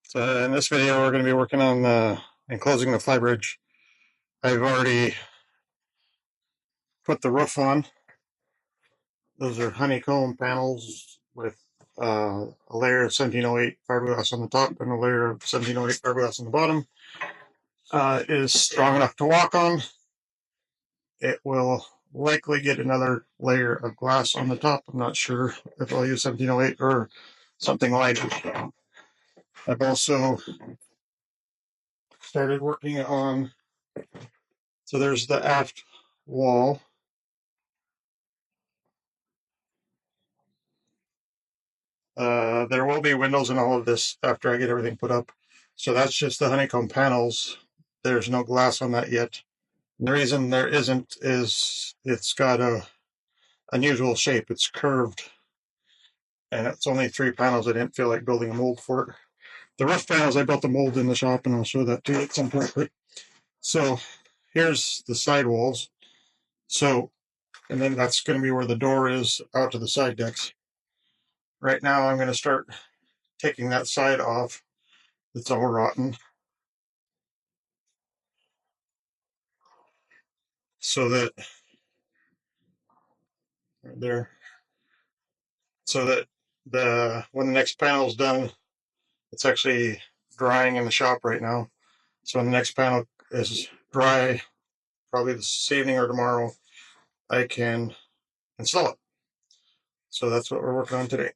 So in this video, we're going to be working on enclosing the Flybridge. I've already put the roof on. Those are honeycomb panels with a layer of 1708 fiberglass on the top and a layer of 1708 fiberglass on the bottom. It is strong enough to walk on. It will likely get another layer of glass on the top. I'm not sure if I'll use 1708 or something lighter. I've also started working on, so there's the aft wall. There will be windows in all of this after I get everything put up. So that's just the honeycomb panels. There's no glass on that yet. And the reason there isn't is it's got a unusual shape. It's curved, and it's only 3 panels. I didn't feel like building a mold for it. The roof panels, I built the mold in the shop, and I'll show that to you at some point. So here's the side walls. So, and then that's going to be where the door is out to the side decks. Right now, I'm going to start taking that side off. It's all rotten. So that right there, so that when the next panel is done, it's actually drying in the shop right now. So when the next panel is dry, probably this evening or tomorrow, I can install it. So that's what we're working on today.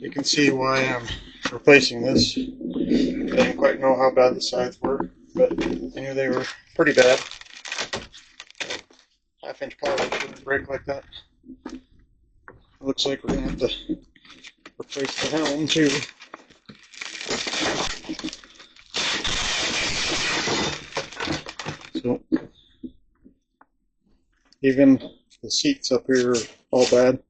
You can see why I'm replacing this. I didn't quite know how bad the sides were, but I knew they were pretty bad. 1/2-inch plywood shouldn't break like that. It looks like we're going to have to replace the helm too. So even the seats up here are all bad.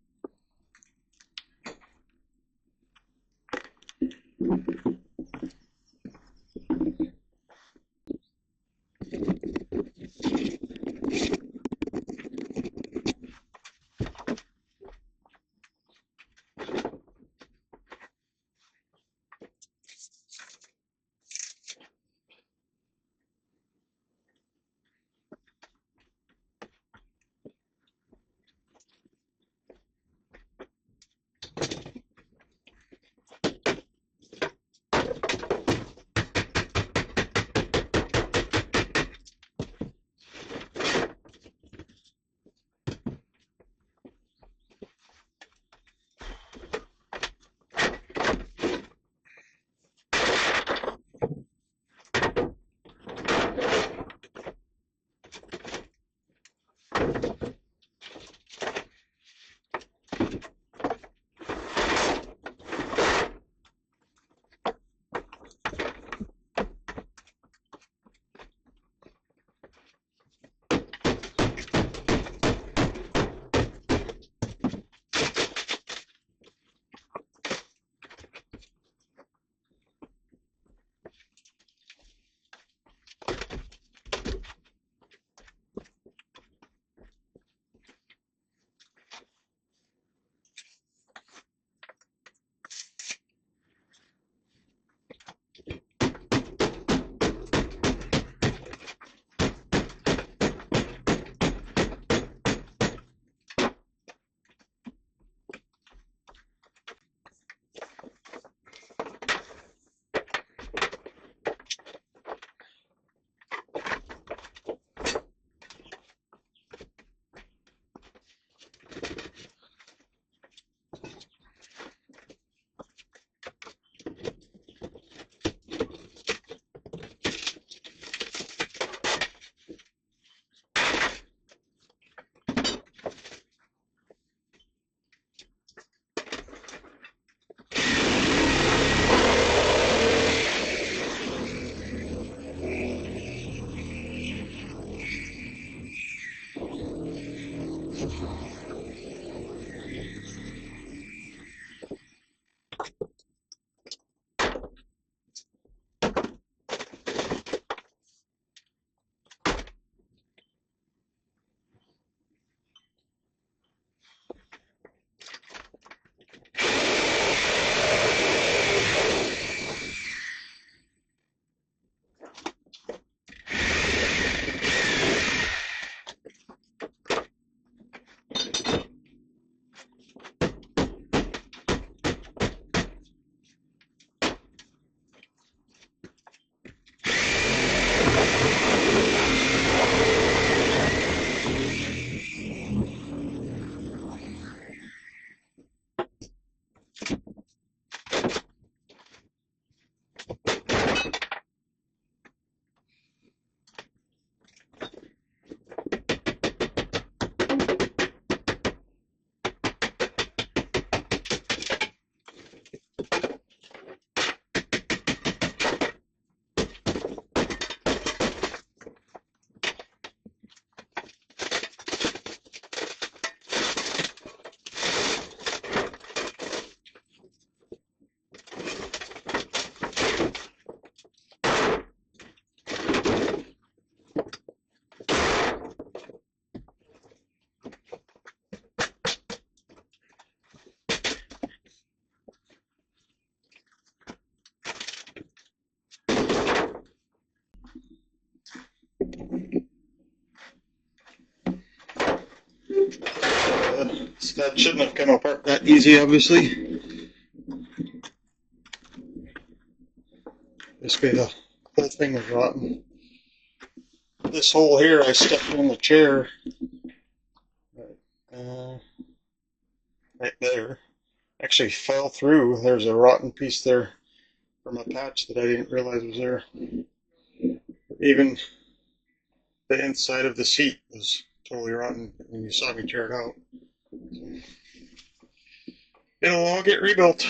That shouldn't have come apart that easy, obviously. Basically, the whole thing is rotten. This hole here, I stepped in the chair right there. Actually fell through. There's a rotten piece there from a patch that I didn't realize was there. Even the inside of the seat was totally rotten when you saw me tear it out. It'll all get rebuilt.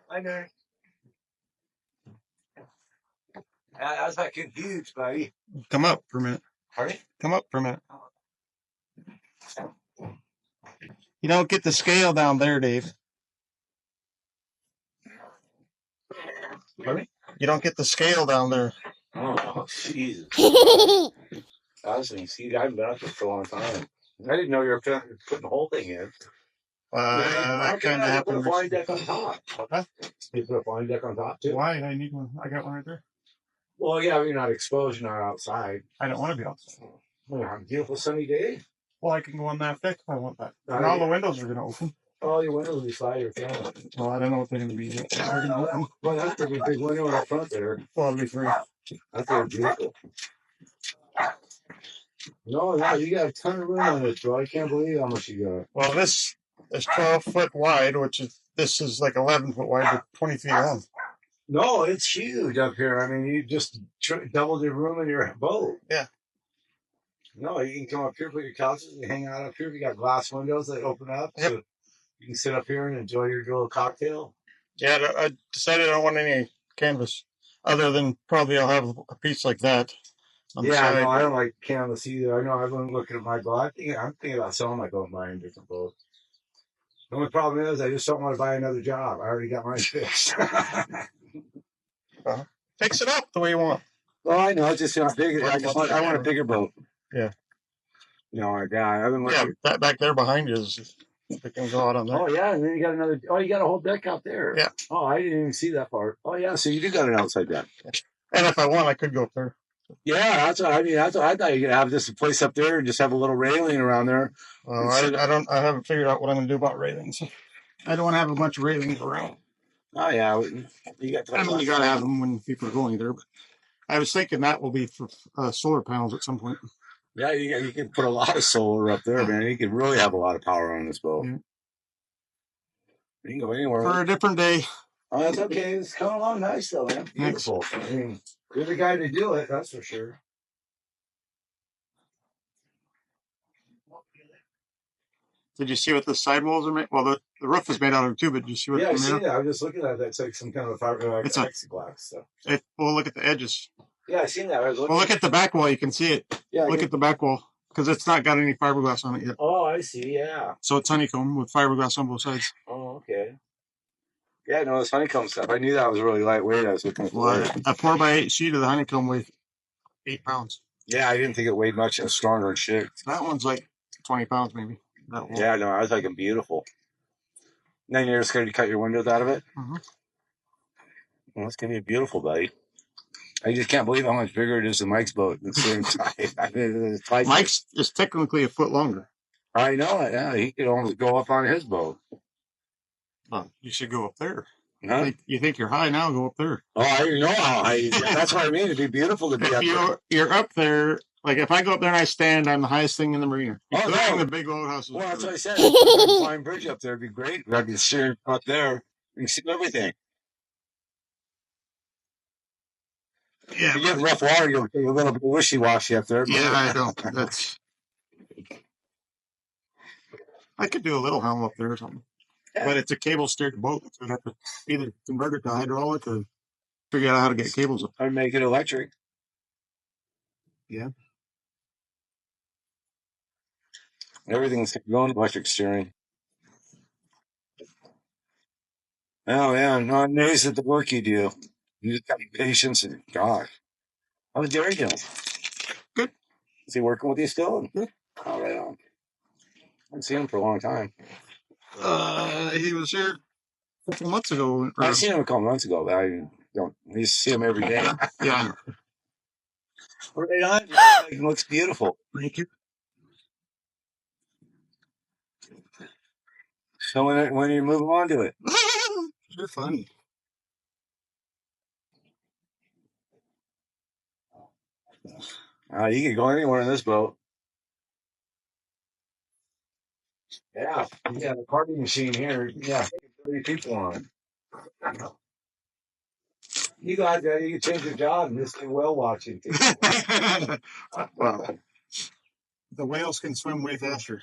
I know. I was like confused, buddy. Come up for a minute. Pardon? Come up for a minute. You don't get the scale down there, Dave. Pardon? You don't get the scale down there. Oh, Jesus. I was thinking, see, I've been up there for a long time. I didn't know you were putting the whole thing in. That kind of happened. Put a flying deck on top. Huh? You put a flying deck on top, too? Why? I need one. I got one right there. Well, yeah, you're not exposed, you're not outside. I don't want to be outside. Well, beautiful sunny day. Well, I can go on that deck if I want that. And all the windows are going to open. All your windows will be slide or Well, I don't know what they're going to be yet. They're going to open. Well, that's a big window in the front there. Well, it'll be free. That's very beautiful. No, you got a ton of room on this, bro. I can't believe how much you got. Well, this is 12 foot wide, this is like 11 foot wide, but 20 feet long. No, it's huge up here. I mean, you just doubled your room in your boat. Yeah. No, you can come up here, put your couches, and hang out up here. We got glass windows that open up, yep. So you can sit up here and enjoy your little cocktail. Yeah, I decided I don't want any canvas, other than probably I'll have a piece like that. Yeah, no, I don't like canvas either. I know I've been looking at my boat. I'm thinking about selling my boat and buying a different boat. The only problem is I just don't want to buy another job. I already got mine fixed. Fix it up the way you want. Well, I know. It's just not big. I want a bigger boat. Yeah. You know, like that. I've been looking. Yeah, that back there behind you is. They can go out on there. Oh, yeah. And then you got another. Oh, you got a whole deck out there. Yeah. Oh, I didn't even see that part. Oh, yeah. So you do got an outside deck. And if I want, I could go up there. Yeah, that's what I mean. That's what I thought you could have just a place up there and just have a little railing around there. I haven't figured out what I'm going to do about railings. I don't want to have a bunch of railings around. Oh, yeah. You got you got to have them when people are going there. But I was thinking that will be for solar panels at some point. Yeah, you can put a lot of solar up there, man. You can really have a lot of power on this boat. Yeah. You can go anywhere. For a different day. Oh, that's okay. It's coming along nice, though, man. Beautiful. I mean, you're the guy to do it, that's for sure. Did you see what the sidewalls are made? Well, The roof is made out of it too, but you see what? Yeah, I see that. I was just looking at that. It's like some kind of fiber, like It's a plexiglass stuff. Well, look at the edges. Yeah, I seen that. I was looking. Well, look at the back wall. You can see it. Yeah, look at the back wall because it's not got any fiberglass on it yet. Oh, I see. Yeah. So it's honeycomb with fiberglass on both sides. Oh, okay. Yeah, no, this honeycomb stuff. I knew that was really lightweight. I was looking for it. A 4x8 sheet of the honeycomb weighs 8 pounds. Yeah, I didn't think it weighed much. It was stronger and shit. That one's like 20 pounds maybe. Yeah, no, I was like, beautiful. And then you're scared to cut your windows out of it? Mm-hmm. Well, that's going to be beautiful, buddy. I just can't believe how much bigger it is than Mike's boat at the same time. Mike's is technically a foot longer. I know it. Yeah, he could almost go up on his boat. Well, you should go up there. Huh? You think you're high now? Go up there. Oh, I know how high. That's what I mean. It'd be beautiful to be up there. You're up there. Like if I go up there and I stand, I'm the highest thing in the marina. Oh, no. The big boathouses. Well, that's what I said. Flybridge up there would be great. I'd be sitting up there. You can see everything. Yeah, you get rough water, you'll be a little bit wishy-washy up there. Yeah, I don't. I could do a little helm up there or something. Yeah. But it's a cable-steered boat, so I'd have to either convert it to hydraulic or figure out how to get cables up. Or make it electric. Yeah. Everything's going electric steering. Oh, yeah. I'm not amazed at the work you do. You just got patience and gosh. How's Jerry doing? Good. Is he working with you still? Good. Oh, right on. I haven't seen him for a long time. He was here a couple months ago. I've seen him a couple months ago, but I don't. I used to see him every day. Yeah. Right on. It looks beautiful. Thank you. So when you move on to it? You're funny. You can go anywhere in this boat. Yeah, you got a party machine here. Yeah, 30 people on. You guys, you can change your job and just do whale watching. Well, the whales can swim way faster.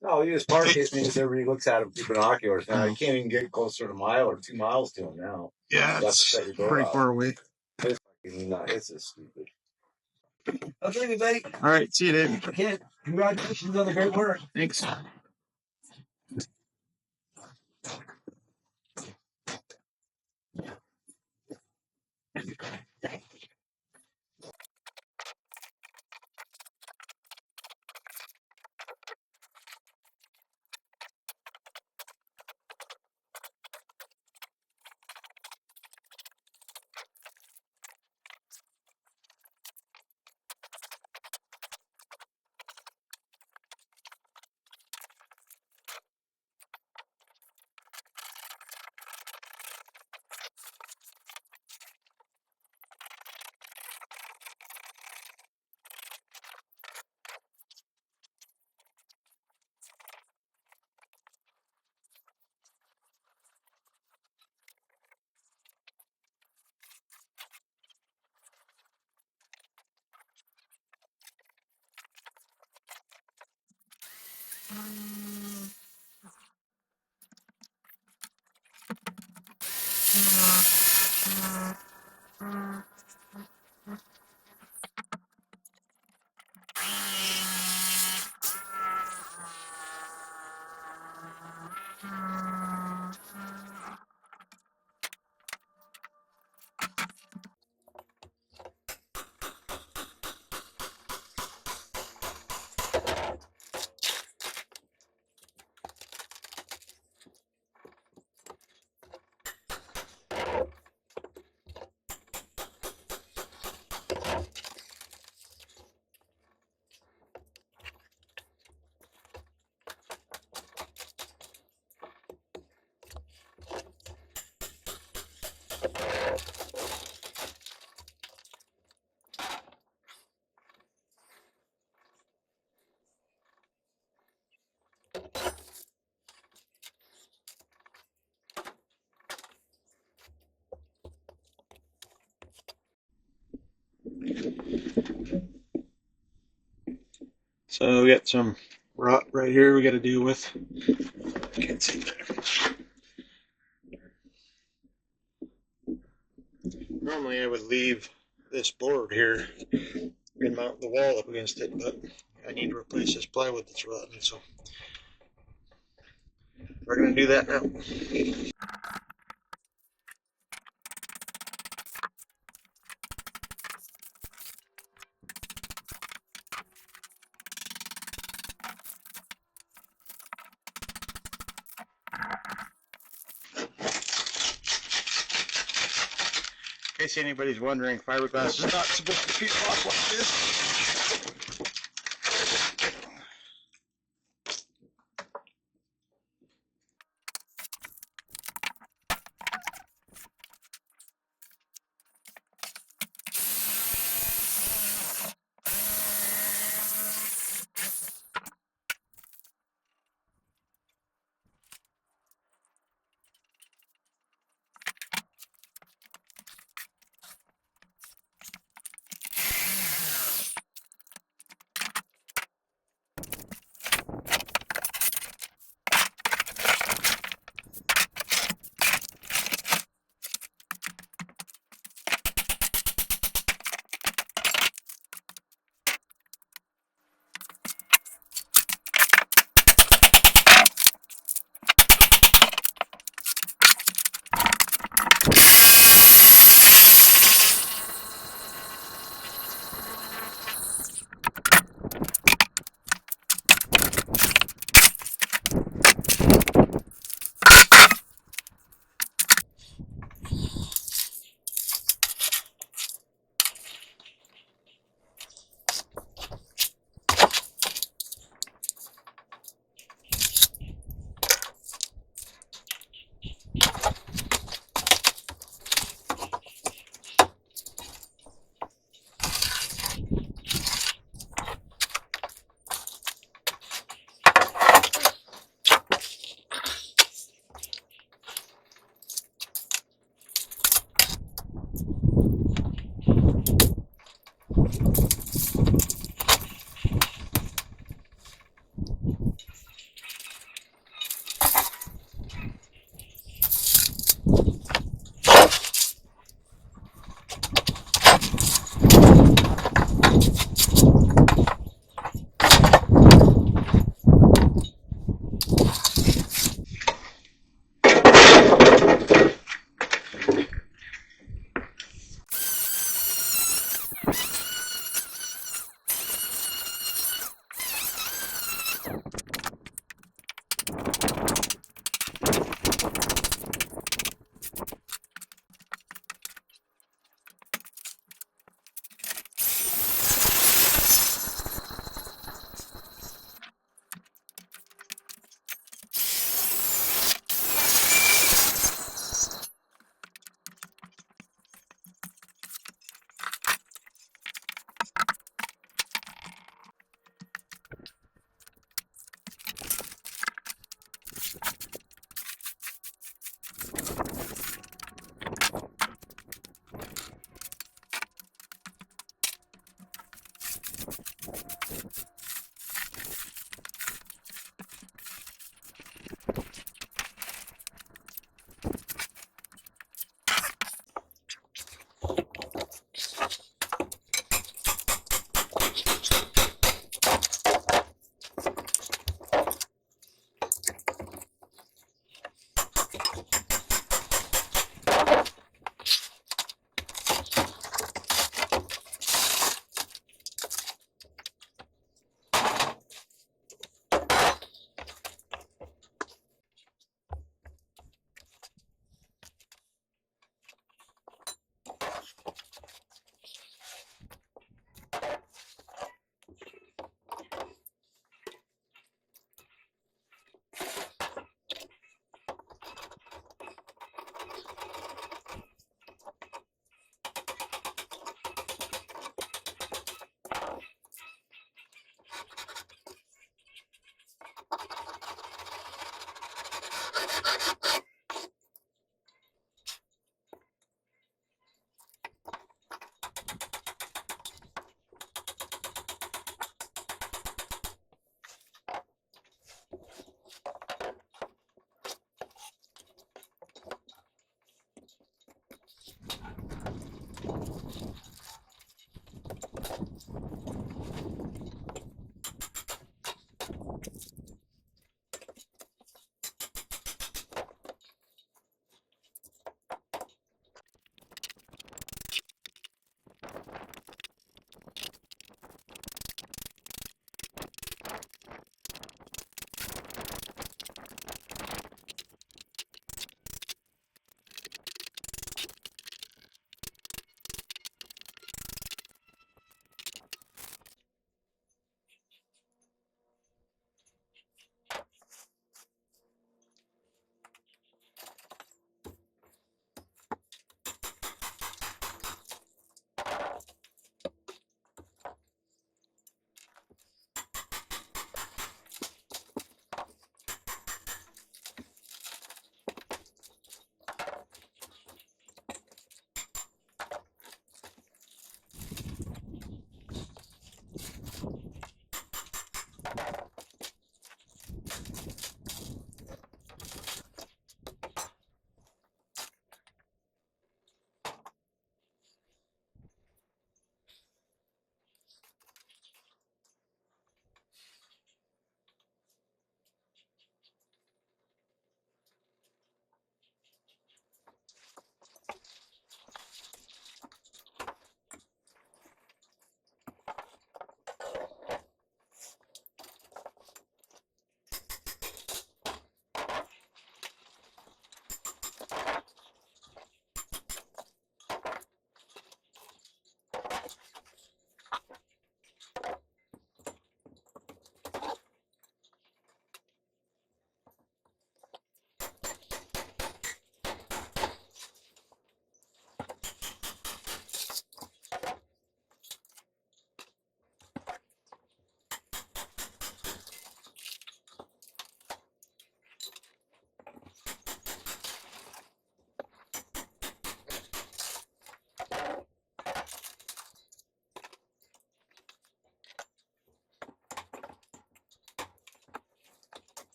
No, you just park it and everybody looks at him through binoculars. Now you can't even get closer to a mile or 2 miles to him now. Yeah, it's pretty far away. It's fucking nuts. It's just stupid. Okay, everybody. All right, see you, Dave. Okay, congratulations on the great work. Thanks. So we got some rot right here we got to deal with. Can't see there. Normally I would leave this board here and mount the wall up against it, but I need to replace this plywood that's rotten, so we're going to do that now. In case anybody's wondering, fiberglass is not supposed to peel off like this.